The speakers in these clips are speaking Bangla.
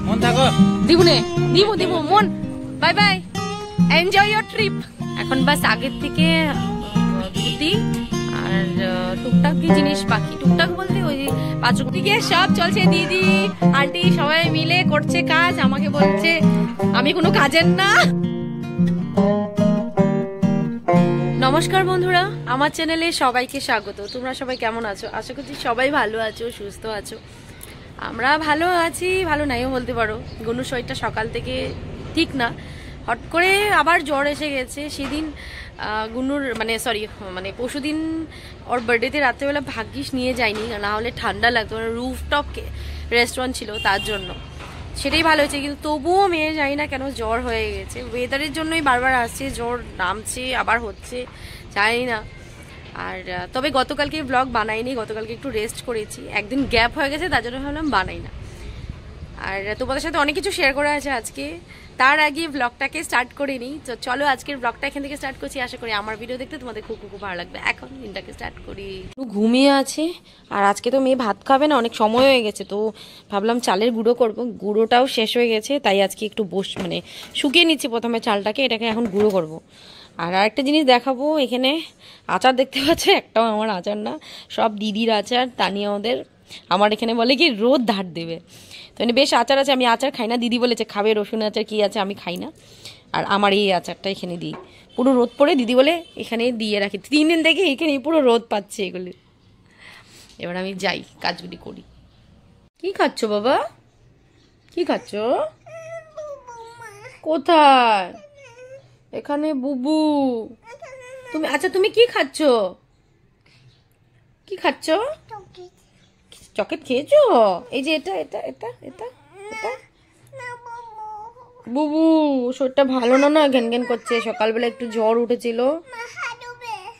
মন থাকো দিবুনে দিবু মন bye bye enjoy your trip. এখন বাস আগের থেকে বুদ্ধি আর টুকটাক কি জিনিস বাকি, টুকটাক বলতে ওই পাঁচ দিকে সব চলছে। দিদি আন্টি সবাই মিলে করছে কাজ, আমাকে বলছে আমি কোনো কাজের না। নমস্কার বন্ধুরা, আমার চ্যানেলে সবাইকে স্বাগত। তোমরা সবাই কেমন আছো? আশা করছি সবাই ভালো আছো, সুস্থ আছো। আমরা ভালো আছি, ভালো নাইও বলতে পারো। গুনুর শরীরটা সকাল থেকে ঠিক না, হট করে আবার জ্বর এসে গেছে। সেদিন গুনুর মানে পরশুদিন ওর বার্থডেতে রাত্রেবেলা ভাগ্যিস নিয়ে যায়নি, না হলে ঠান্ডা লাগতো। রুফটপ রেস্টুরেন্ট ছিল তার জন্য, সেটাই ভালো হয়েছে। কিন্তু তবুও মেয়ে জানি না কেন জ্বর হয়ে গেছে। ওয়েদারের জন্যই বারবার আসছে, জ্বর নামছে আবার হচ্ছে, জানি না। আর তবে গতকালকে ব্লগ বানাইনি, গতকালকে একটু রেস্ট করেছি, একদিন গ্যাপ হয়ে গেছে, তার জন্য ভাবলাম বানাই না। আর তোমাদের সাথে অনেক কিছু শেয়ার করা আছে আজকে। তার আগে ব্লগটাকে স্টার্ট করে নিই। তো চলো আজকের ব্লগটা এখান থেকে স্টার্ট করছি। আশা করি আমার ভিডিও দেখতে তোমাদের খুব খুব ভালো লাগবে। এখন দিনটাকে স্টার্ট করি। ঘুমিয়ে আছে, আর আজকে তো মেয়ে ভাত খাবে না, অনেক সময় হয়ে গেছে। তো ভাবলাম চালের গুঁড়ো করব, গুঁড়োটাও শেষ হয়ে গেছে, তাই আজকে একটু শুকিয়ে নিচ্ছি প্রথমে চালটাকে, এটাকে এখন গুঁড়ো করব। আর আরেকটা জিনিস দেখাবো, এখানে আচার দেখতে পাচ্ছে, একটাও আমার আচার না, সব দিদির আচার। তানিয়া ওদের, আমার এখানে বলে কি রোদ ধার দেবে, তো বেশ আচার আছে। আমি আচার খাই না, দিদি বলেছে খাবে রসুন আচার, কি আছে আমি খাই না। আর আমার এই আচারটা এখানে দিই, পুরো রোদ পড়ে দিদি বলে এখানে দিয়ে রাখি। 3 দিন থেকে এখানে পুরো রোদ পাচ্ছে এগুলি। এবার আমি যাই, কাজগুলি করি। কি খাচ্ছ বাবা? কি খাচ্ছ? কোথায়? এখানে বুবু। তুমি আচ্ছা তুমি কি খাচ্ছ? কি খাচ্ছ? চকলেট খেয়েছো? এই যে এটা এটা এটা এটা এটা বুবু। শরীরটা ভালো না, ঘ্যান ঘ্যান করছে। সকালবেলা একটু জ্বর উঠেছিল।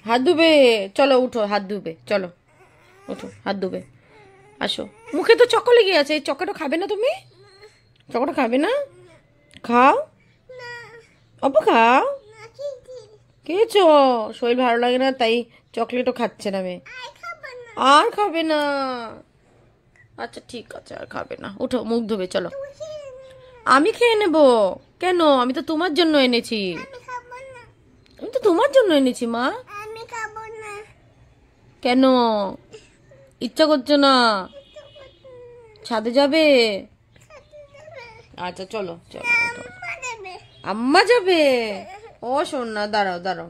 হাত ধুবে? চলো উঠো, হাত ধুবে, চলো উঠো, হাত ধুবে, আসো। মুখে তো চকো লেগে আছে, চকোটা খাবে না তুমি? চকোটা খাবে না? খাও অপু, খাও। খেয়েছো? শরীর ভালো লাগে না তাই চকলেটও খাচ্ছে না মেয়ে। আর খাবে না? আচ্ছা ঠিক আছে, আর খাবে না। উঠো, মুখ ধোবে, চলো। আমি খেয়ে নেব। কেন? আমি তো তোমার জন্য এনেছি। আমি তো তোমার জন্য এনেছি মা। কেন ইচ্ছা করছে না? ছাদে যাবে? আচ্ছা চলো চলো, আম্মা যাবে। ও শোন না, দাঁড়াও দাঁড়াও।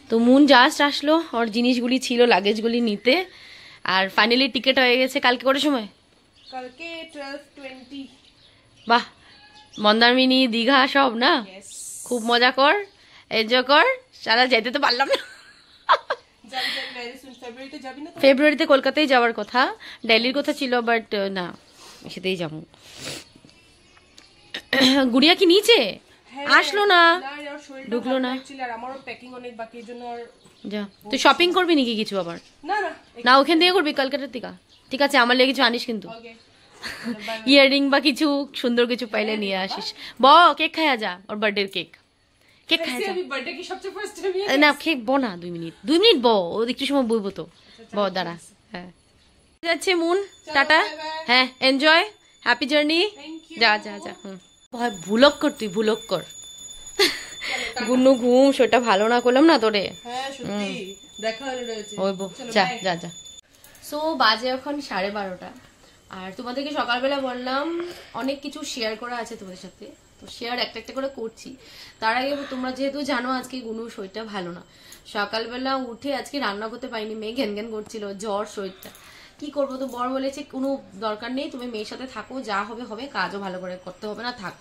তো মুন জাস্ট আসলো, ওর জিনিসগুলি ছিল লাগেজগুলি নিতে। আর ফাইনালি টিকিট হয়ে গেছে। কালকে কটার সময়? কালকে 12:20। বাহ, মন্দারমিনি দীঘা সব না? খুব মজা কর, এনজয় কর। সারা যেতে তো পারলাম না। ফেব্রুয়ারিতে কলকাতায় যাওয়ার কথা, দিল্লির কথা ছিল, বাট না, সেটাই যাবো। গুড়িয়া কি নিচে আসলো না, ঢুকলো না? যা, তুই শপিং করবি নাকি কিছু আবার? না ওখান থেকে করবি, কলকাতার থেকে। ঠিক আছে, আমার লেগে কিছু আনিস কিন্তু, ইয়াররিং বা কিছু সুন্দর কিছু পাইলে নিয়ে আসিস। কেক খায়া যা, ওর বার্থডে কেক। কেক খায়া যা না, কেক না, 2 মিনিট ও একটু সময় বইবো তো। দাঁড়া। হ্যাঁ যাচ্ছে মুন, টাটা। হ্যাঁ এনজয়, হ্যাপি জার্নি। যা যা যা। ভাই ভুলক কর, তুই ভুলক কর। গুনু ঘুম, শরীরটা ভালো না, করলাম না তোরে। যা যা যা। সো বাজে এখন 12:30। আর তোমাদেরকে সকালবেলা বললাম অনেক কিছু শেয়ার করা আছে তোমাদের সাথে, তো শেয়ার একটা একটা করে করছি। তার আগে তোমরা যেহেতু জানো আজকে গুনুর শরীরটা ভালো না, সকালবেলা উঠে আজকে রান্না করতে পারিনি। মেয়ে ঘ্যান ঘ্যান করছিল, জ্বর, শরীরটা কি করবো। তো বর বলেছে কোনো দরকার নেই, তুমি মেয়ের সাথে থাকো, যা হবে হবে, কাজও ভালো করে করতে হবে না, থাক,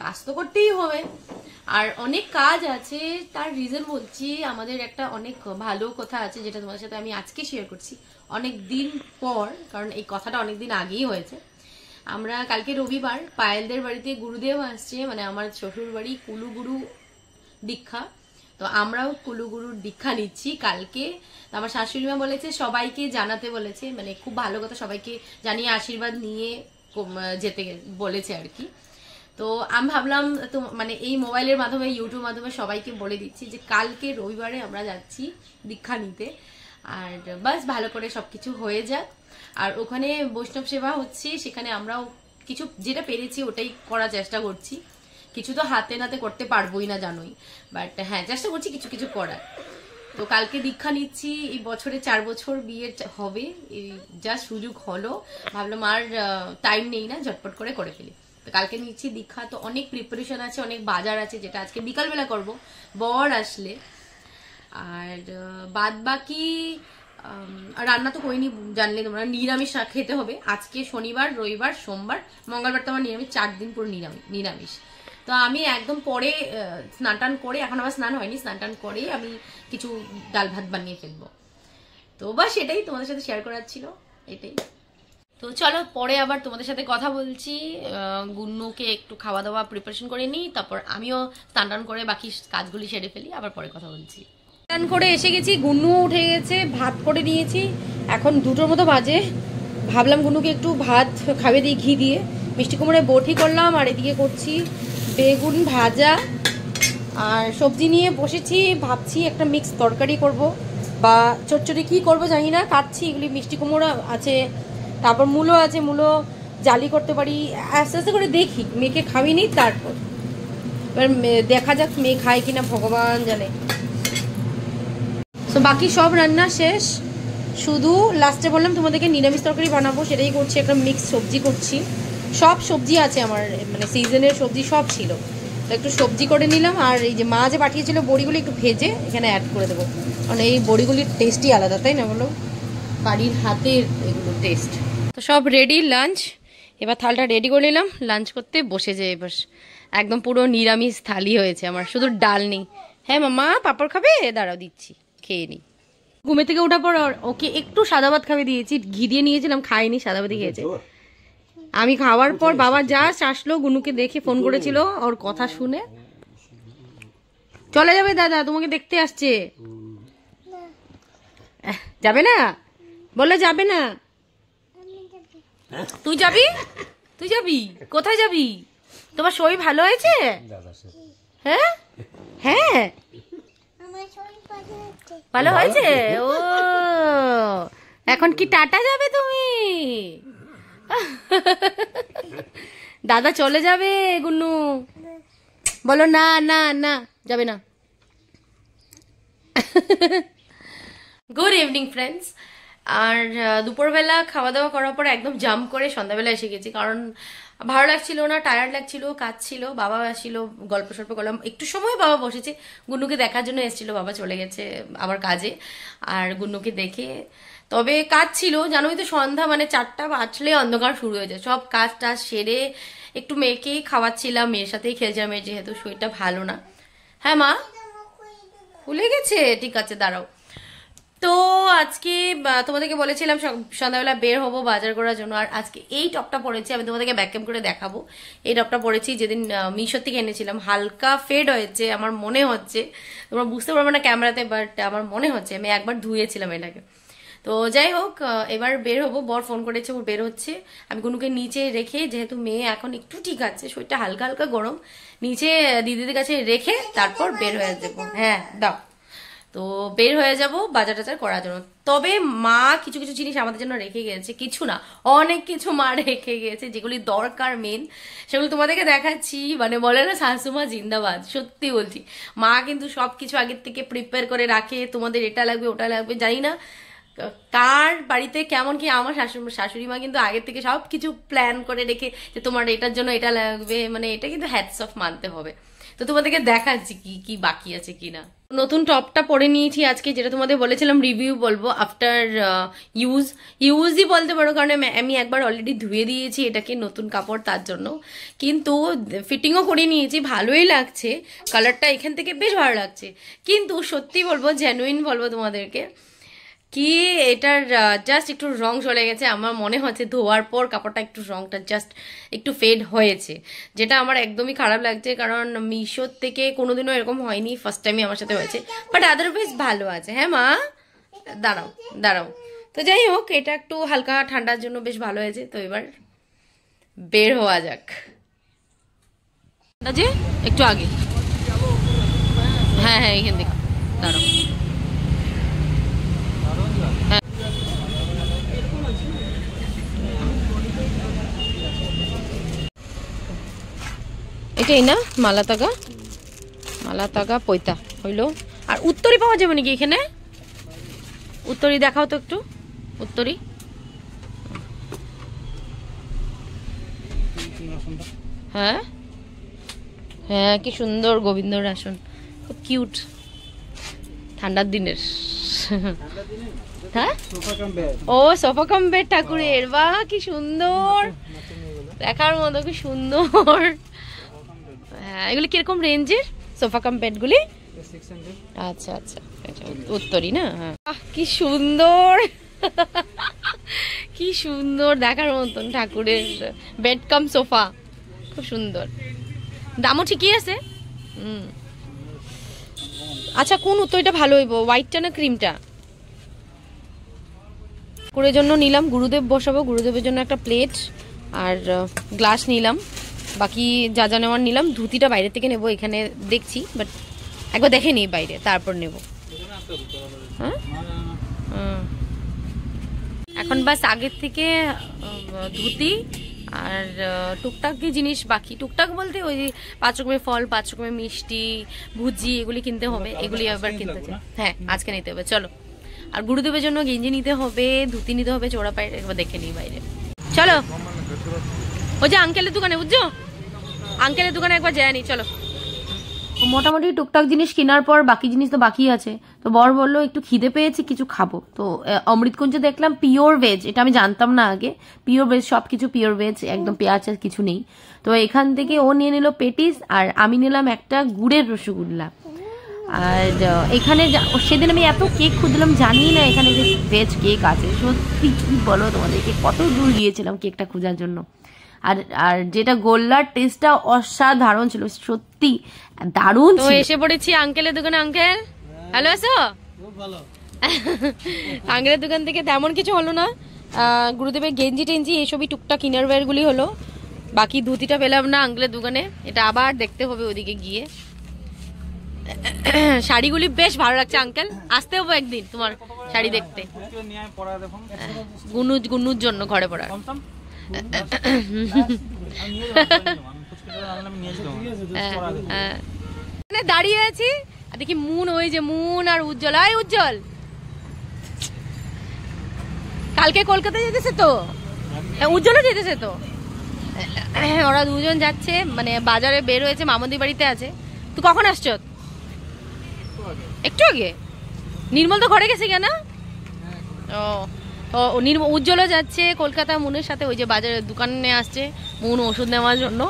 কাজ তো করতেই হবে। আর অনেক কাজ আছে, তার রিজন বলছি। আমাদের একটা অনেক ভালো কথা আছে, যেটা তোমাদের সাথে আমি আজকে শেয়ার করছি, অনেক দিন পর, কারণ এই কথাটা অনেক দিন আগেই হয়েছে। আমরা কালকে রবিবার পায়েলদের বাড়িতে গুরুদেব আসছে, মানে আমার শ্বশুর বাড়ি কুলুগুরু দীক্ষা, তো আমরাও কুলুগুরুর দীক্ষা নিচ্ছি কালকে। আমার শাশুড়ি মা বলেছে সবাইকে জানাতে বলেছে, মানে খুব ভালো কথা, সবাইকে জানিয়ে আশীর্বাদ নিয়ে যেতে বলেছে আর কি। তো আমি ভাবলাম তো মানে এই মোবাইলের মাধ্যমে, ইউটিউব মাধ্যমে সবাইকে বলে দিচ্ছি যে কালকে রবিবারে আমরা যাচ্ছি দীক্ষা নিতে। আর বাস ভালো করে সবকিছু হয়ে যাক। আর ওখানে বৈষ্ণব সেবা হচ্ছে, সেখানে আমরাও কিছু যেটা পেরেছি ওটাই করার চেষ্টা করছি। কিছু তো হাতে নাতে করতে পারবোই না জানোই, বাট হ্যাঁ চেষ্টা করছি কিছু কিছু করার। তো কালকে দীক্ষা নিচ্ছি, এই বছরে 4 বছর বিয়ে হবে, এই যা সুযোগ হলো ভাবলাম আর টাইম নেই না, ঝটপট করে ফেলি। তো কালকে নিচ্ছি দীক্ষা, তো অনেক প্রিপারেশন আছে, অনেক বাজার আছে যেটা আজকে বিকালবেলা করব বর আসলে। আর বাদ বাকি রান্না তো করিনি, জানলে তোমরা নিরামিষ খেতে হবে আজকে, শনিবার রবিবার সোমবার মঙ্গলবার তো আমার নিরামিষ, 4 দিন পুরো নিরামিষ। তো আমি একদম পরে স্নান টান করে, এখন আমার স্নান হয়নি, স্নান টান করে আমি কিছু ডাল ভাত বানিয়ে ফেলবো। তো বাস এটাই তোমাদের সাথে শেয়ার করার ছিল, এটাই। তো চলো পরে আবার তোমাদের সাথে কথা বলছি। গুন্নুকে একটু খাওয়া দাওয়া প্রিপারেশন করে নিই, তারপর আমিও স্নান টান করে বাকি কাজগুলি সেরে ফেলি, আবার পরে কথা বলছি। স্নান করে এসে গেছি, গুন্নু উঠে গেছে, ভাত করে নিয়েছি, এখন 2টোর মতো বাজে। ভাবলাম গুন্নুকে একটু ভাত খাবে দিই ঘি দিয়ে, মিষ্টি কুমড়ে বটি করলাম, আর এদিকে করছি বেগুন ভাজা আর সবজি নিয়ে বসেছি। ভাবছি একটা মিক্স তরকারি করব বা চচ্চড়ি কি করব জানি না, কাটছি এগুলি। মিষ্টি কুমড়ো আছে, তারপর মূলো আছে, মূলো জালি করতে পারি, আস্তে আস্তে করে দেখি। মেয়েকে খাবিনি, তারপর এবার দেখা যাক মেয়ে খায় কিনা ভগবান জানে। তো বাকি সব রান্না শেষ, শুধু লাস্টে বললাম তোমাদেরকে নিরামিষ তরকারি বানাবো, সেটাই করছি। একটা মিক্স সবজি করছি, সব সবজি আছে আমার, মানে সিজনের সবজি সব ছিল, তো একটু সবজি করে নিলাম। আর এই যে মা যে পাঠিয়েছিল বড়িগুলি একটু ভেজে এখানে অ্যাড করে দেবো, কারণ এই বড়িগুলির টেস্টই আলাদা, তাই না বলো, বাড়ির হাতের এগুলো টেস্ট। তো সব রেডি লাঞ্চ, এবার থালটা রেডি করে নিলাম, লাঞ্চ করতে বসে যাই। এবার একদম পুরো নিরামিষ থালি হয়েছে আমার, শুধু ডাল নেই। হ্যাঁ মামা পাপড় খাবে, দাঁড়াও দিচ্ছি, খেয়ে নিই। ঘুমে থেকে ওঠার পর ওকে একটু সাদা ভাত খাবে দিয়েছি, ঘি দিয়ে নিয়েছিলাম, খাইনি, সাদা ভাতই খেয়েছে। আমি খাওয়ার পর বাবা জাস্ট আসলো, গুনুকে দেখে ফোন করেছিল, ওর কথা শুনে চলে যাবে। দাদা তোমাকে দেখতে আসছে। যাবে না, বললে যাবে না। তুই যাবি, তুই যাবি কোথায় যাবি? তোমার শরীর ভালো হয়েছে? হ্যাঁ হ্যাঁ ভালো হয়েছে। ও এখন কি টাটা যাবে তুমি? দাদা চলে যাবে গুন্নু, বলো না না না যাবে না। Good evening friends. আর দুপুরবেলা খাওয়া দাওয়া করার পর একদম জাম্প করে সন্ধ্যাবেলা এসে গেছি, কারণ ভালো লাগছিল না, টায়ার্ড লাগছিল, কাজ ছিল, বাবা আসছিল, গল্প সল্প করলাম একটু সময়। বাবা বসেছে, গুন্নুকে দেখার জন্য এসেছিল, বাবা চলে গেছে আবার কাজে। আর গুন্নুকে দেখে, তবে কাজ ছিল জানোই তো, সন্ধ্যা মানে 4টা বাজলে অন্ধকার শুরু হয়ে যায়। সব কাজ টাজ সেরে একটু মেয়েকেই খাওয়াচ্ছিলাম, মেয়ের সাথেই খেলছিলাম, মেয়ের যেহেতু শরীরটা ভালো না। হ্যাঁ মা ভুলে গেছে, ঠিক আছে দাঁড়াও। তো আজকে তোমাদেরকে বলেছিলাম সন্ধ্যাবেলা বের হবো বাজার করার জন্য, আর আজকে এই টপটা পরেছি, আমি তোমাদেরকে ব্যাকক্যাম করে দেখাবো। এই টপটা পরেছি যেদিন মিশো থেকে এনেছিলাম, হালকা ফেড হয়েছে আমার মনে হচ্ছে, তোমরা বুঝতে পারবে না ক্যামেরাতে, বাট আমার মনে হচ্ছে আমি একবার ধুয়েছিলাম এটাকে। তো যাই হোক, এবার বের হবো, বর ফোন করেছে, ও বের হচ্ছে। আমি গুনুকে নিচে রেখে, যেহেতু মেয়ে এখন একটু ঠিক আছে, শরীরটা হালকা হালকা গরম, নিচে দিদিদের কাছে রেখে তারপর বের হয়ে যাবো। হ্যাঁ দাও। তো বের হয়ে যাব বাজার টাজার করার জন্য। তবে মা কিছু কিছু জিনিস আমাদের জন্য রেখে গেছে, কিছু না অনেক কিছু মা রেখে গেছে, যেগুলি দরকার মেন, সেগুলো তোমাদেরকে দেখাচ্ছি। মানে বলে না শাশুমা জিন্দাবাদ, সত্যি বলছি, মা কিন্তু সবকিছু আগের থেকে প্রিপেয়ার করে রাখে, তোমাদের এটা লাগবে ওটা লাগবে। জানি না কার বাড়িতে কেমন কি, আমার শাশুড়ি মা কিন্তু আগের থেকে সবকিছু প্ল্যান করে রেখে যে তোমার এটার জন্য এটা লাগবে, মানে এটা কিন্তু হ্যাটস অফ মানতে হবে। তো তোমাদেরকে দেখাচ্ছি কি কি বাকি আছে কিনা। নতুন টপটা পরে নিয়েছি আজকে, যেটা তোমাদের বলেছিলাম রিভিউ বলবো আফটার ইউজই বলতে পারো, কারণ আমি একবার অলরেডি ধুয়ে দিয়েছি এটাকে, নতুন কাপড় তার জন্য। কিন্তু ফিটিংও করে নিয়েছি, ভালোই লাগছে, কালারটা এখান থেকে বেশ ভালো লাগছে। কিন্তু সত্যি বলবো, জেনুইন বলবো তোমাদেরকে, কি এটার জাস্ট একটু রং চলে গেছে। আমার মনে হচ্ছে ধোয়ার পর কাপড়টা একটু রংটা জাস্ট একটু ফেড হয়েছে, যেটা আমার একদমই খারাপ লাগছে, কারণ মিশোর থেকে কোনোদিনও এরকম হয়নি, ফার্স্ট টাইমই আমার সাথে হয়েছে, বাট আদারওয়াইজ ভালো আছে। হ্যাঁ মা দাঁড়াও দাঁড়াও। তো যাই হোক, এটা একটু হালকা ঠান্ডার জন্য বেশ ভালো হয়েছে। তো এবার বের হওয়া যাক। যে একটু আগে, হ্যাঁ হ্যাঁ এখান থেকে দাঁড়াও। এটাই না মালা তাগা পৈতা হইলো। আর উত্তরি পাওয়া যাবে নাকি এখানে? উত্তরি দেখাও তো একটু, উত্তরি। হ্যাঁ হ্যাঁ, কি সুন্দর গোবিন্দর আসন, খুব কিউট, ঠান্ডার দিনের। হ্যাঁ ও সোফা কাম বেড ঠাকুরের, বাহ কি সুন্দর, দেখার মতো, কি সুন্দর। হ্যাঁ, এগুলি কিরকম রেঞ্জের সোফা কাম বেড গুলি? আচ্ছা আচ্ছা, উত্তরি না? হ্যাঁ, কি সুন্দর, কি সুন্দর, দেখার মতন ঠাকুরের বেড কাম সোফা, খুব সুন্দর, দামও ঠিকই আছে। আচ্ছা, কোন উত্তরটা ভালো হইব, হোয়াইটটা না ক্রিমটা? ঠাকুরের জন্য নিলাম, গুরুদেব বসাবো, গুরুদেবের জন্য একটা প্লেট আর গ্লাস নিলাম, বাকি যা যা নেওয়ার নিলাম। ধুতিটা বাইরে থেকে নেবো, এখানে দেখছি, বাট একবার দেখে নিই বাইরে, তারপর নেব। হ্যাঁ, এখন বাস আগের থেকে ধুতি আর টুকটাক কি জিনিস বাকি, টুকটাক বলতে ওই 5 রকমের ফল, 5 রকমের মিষ্টি, ভুজি, এগুলি কিনতে হবে, এগুলি আবার কিনতে চাই। হ্যাঁ, আজকে নিতে হবে, চলো। আর গুরুদেবের জন্য গেঞ্জি নিতে হবে, ধুতি নিতে হবে, চোরা পায়ে, একবার দেখে নিই বাইরে, চলো। ওই যে আঙ্কেলের দোকানে, বুঝছো, আঙ্কেলের দোকানে একবার যায়নি, চলো। মোটামুটি টুকটাক জিনিস কেনার পর বাকি জিনিস তো বাকি আছে, তো বর বললো একটু খিদে পেয়েছি, কিছু খাবো। তো অমৃতকুঞ্জে দেখলাম পিওর ভেজ, এটা আমি জানতাম না আগে, পিওর ভেজ, সবকিছু পিওর ভেজ, একদম পেঁয়াজ কিছু নেই। তো এখান থেকে ও নিয়ে নিল পেটিস, আর আমি নিলাম একটা গুড়ের রসগোল্লা। আর এখানে সেদিন আমি এত কেক খুঁজলাম, জানি না এখানে যে ভেজ কেক আছে, সত্যি কি বলো তোমাদেরকে, কত দূর গিয়েছিলাম কেকটা খোঁজার জন্য। আর আর যেটা গোল্লার টেস্টটা অসাধারণ ছিল, সত্যি দারুণ ছিল। এসে পড়েছি আঙ্কেলের দোকানে। আঙ্কেল ভালো আছো? আঙ্কেলের দোকান থেকে তেমন কিছু হলো না, গুরুদেবের গেঞ্জি টেঞ্জি এসবই টুকটাক ইনারওয়্যার গুলি হলো, বাকি ধুতিটা পেলাম না আঙ্কেলের দোকানে, এটা আবার দেখতে হবে ওদিকে গিয়ে। শাড়িগুলি বেশ ভালো লাগছে আঙ্কেল, আসতে হবে একদিন তোমার শাড়ি দেখতে, গুনুর জন্য ঘরে পড়ার। দাঁড়িয়ে আছি দেখি মুন, ওই যে মুন আর উজ্জ্বল, আয় উজ্জ্বল, কালকে কলকাতা যেতেছে তো, উজ্জ্বলও যেতেছে তো, ওরা দুজন যাচ্ছে, মানে বাজারে বের হয়েছে, মামুদি বাড়িতে আছে। তুই কখন আসছ? একটু আগে। নির্মল তো ঘরে গেছে কেন? ও উজ্জ্বলও যাচ্ছে কলকাতা মুনের সাথে, ওই যে বাজারের দোকানে আসছে মুন ওষুধ নেওয়ার জন্য।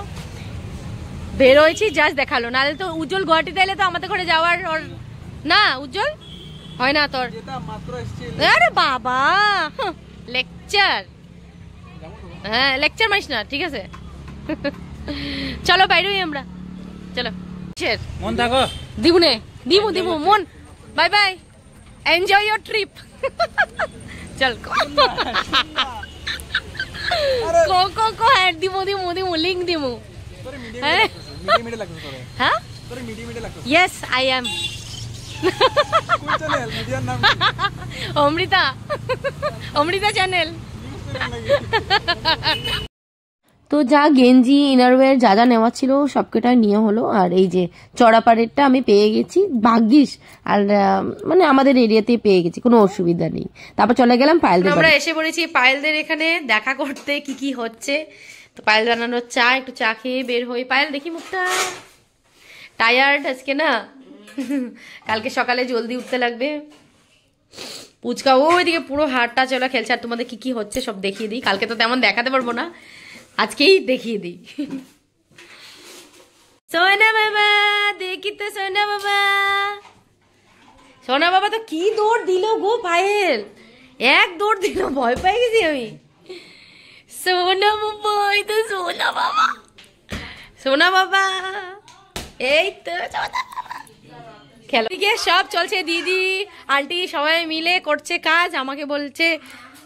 বের হয়েছি, জাস্ট দেখালো, নাহলে তো উজ্জ্বল গুয়াহাটিতে এলে তো আমাদের ঘরে যাওয়ার না, উজ্জ্বল হয় না তোর? আরে বাবা, লেকচার, হ্যাঁ লেকচার মারিস না, ঠিক আছে। চলো বাইরে আমরা, চলো। মন থাকো, দিবুনে দিবু মন, bye bye, enjoy your trip. চল কো হ্যাঁ, দিমু লিংক দিমু। হ্যাঁ, yes I am Amrita channel. তো যা গেঞ্জি ইনারওয়্যার যা যা নেওয়া ছিল সবকটাই নিয়ে হলো। আর এই যে চড়াপাড়েরটা আমি পেয়ে গেছি, ভাগ্যিস, আর মানে আমাদের এরিয়াতে পেয়ে গেছি, কোনো অসুবিধা নেই। তারপর চলে গেলাম পায়েলদের, আমরা এসে পড়েছি পায়েলদের এখানে দেখা করতে, কি কি হচ্ছে। তো পায়েল বানানোর চা, একটু চা খেয়ে বের হই। পায়েল দেখি মুখটা টায়ার্ড আজকে না, কালকে সকালে জলদি উঠতে লাগবে। পুচকা ওইদিকে পুরো হাটটা চলা খেলছে। আর তোমাদের কি কি হচ্ছে সব দেখিয়ে দিই, কালকে তো তেমন দেখাতে পারবো না, আজকেই দেখিয়ে দিই। সোনা বাবা, দেখি তো সোনা বাবা, সোনা বাবা তো কি দৌড় দিল গো পায়েল, এক দৌড় দিল, ভয় পেয়ে গেছি আমি। সোনা বাবা, এই তো সোনা বাবা, সোনা বাবা, এই তো খেলো। দিকে সব চলছে, দিদি আন্টি সবাই মিলে করছে কাজ, আমাকে বলছে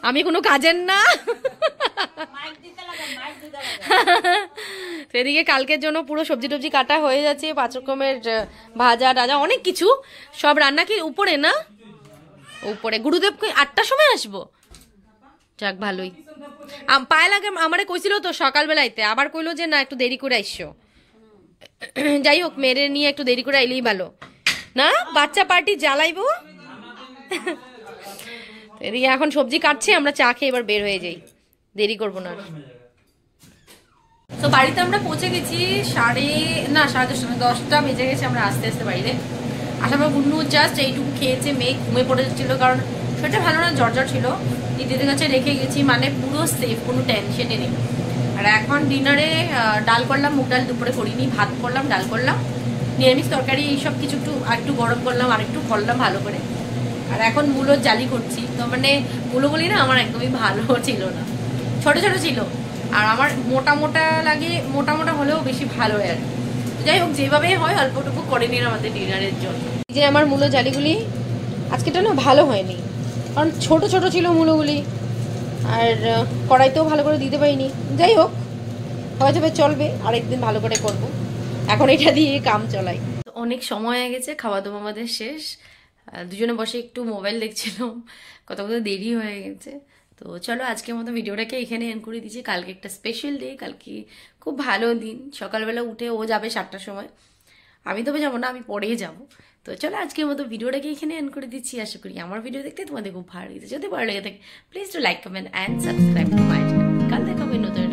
আমি কোনো কাজের না। সেদিকে কালকের জন্য পুরো সবজি টবজি কাটা হয়ে যাচ্ছে, 5 রকমের ভাজা টাজা অনেক কিছু, সব রান্না কি উপরে না, উপরে। গুরুদেব 8টার সময় আসবো, যাক ভালোই। পায়েল আগে আমারে কইছিল তো সকালবেলাইতে, আবার কইলো যে না একটু দেরি করে আইসো, যাই হোক, মেরে নিয়ে একটু দেরি করে এলেই ভালো না, বাচ্চা পার্টি জ্বালাইবো। এদিকে এখন সবজি কাটছে, আমরা চা খেয়ে এবার বের হয়ে যাই, দেরি করবো না। তো বাড়িতে আমরা পৌঁছে গেছি সাড়ে 10টা বেজে গেছে আমরা আস্তে আস্তে বাড়িতে আসার পর। গুন্নু জাস্ট এইটুকু খেয়েছে, মেয়ে ঘুমিয়ে পড়ে যাচ্ছিল, কারণ শরীরটা ভালো না, জ্বর ছিল। দিদিদের কাছে রেখে গেছি, মানে পুরো সেফ, কোনো টেনশনই নেই। আর এখন ডিনারে ডাল করলাম, মুগ ডাল দুপুরে করিনি, ভাত করলাম, ডাল করলাম, নিরামিষ তরকারি, এইসব কিছু একটু গরম করলাম, আর একটু করলাম ভালো করে। আর এখন মূলোর জালি করছি। তো মানে মূলগুলি না আমার একদমই ভালো ছিল না, ছোট ছোট ছিল, আর আমার মোটা মোটা লাগে, মোটা মোটা হলেও বেশি ভালো হয় আর। যাই হোক, যেভাবে হয় অল্পটুকু করে নিন আমাদের ডিনারের জন্য। যে আমার মূলো জালিগুলি আজকেটা না ভালো হয়নি, কারণ ছোট ছোট ছিল মূলোগুলি, আর কড়াইতেও ভালো করে দিতে পারিনি। যাই হোক, হয়ে যাবে, চলবে, আরেকদিন ভালো করে করব। এখন এটা দিয়ে কাম চলাই। অনেক সময় হয়ে গেছে, খাওয়া দাওয়া আমাদের শেষ, দুজনে বসে একটু মোবাইল দেখছিলাম, কত দেরি হয়ে গেছে। তো চলো আজকের মতো ভিডিওটাকে এখানে এন্ড করে দিচ্ছি। কালকে একটা স্পেশাল ডে, কালকে খুব ভালো দিন। সকালবেলা উঠে ও যাবে 7টার সময়, আমি তবে যাবো না, আমি পরেই যাব। তো চলো আজকের মতো ভিডিওটাকে এখানে এন্ড করে দিচ্ছি। আশা করি আমার ভিডিও দেখতে তোমাদের খুব ভালো লেগেছে। যদি ভালো লেগে থাকে please to like, comment and subscribe to my channel. কাল দেখাবো নতুন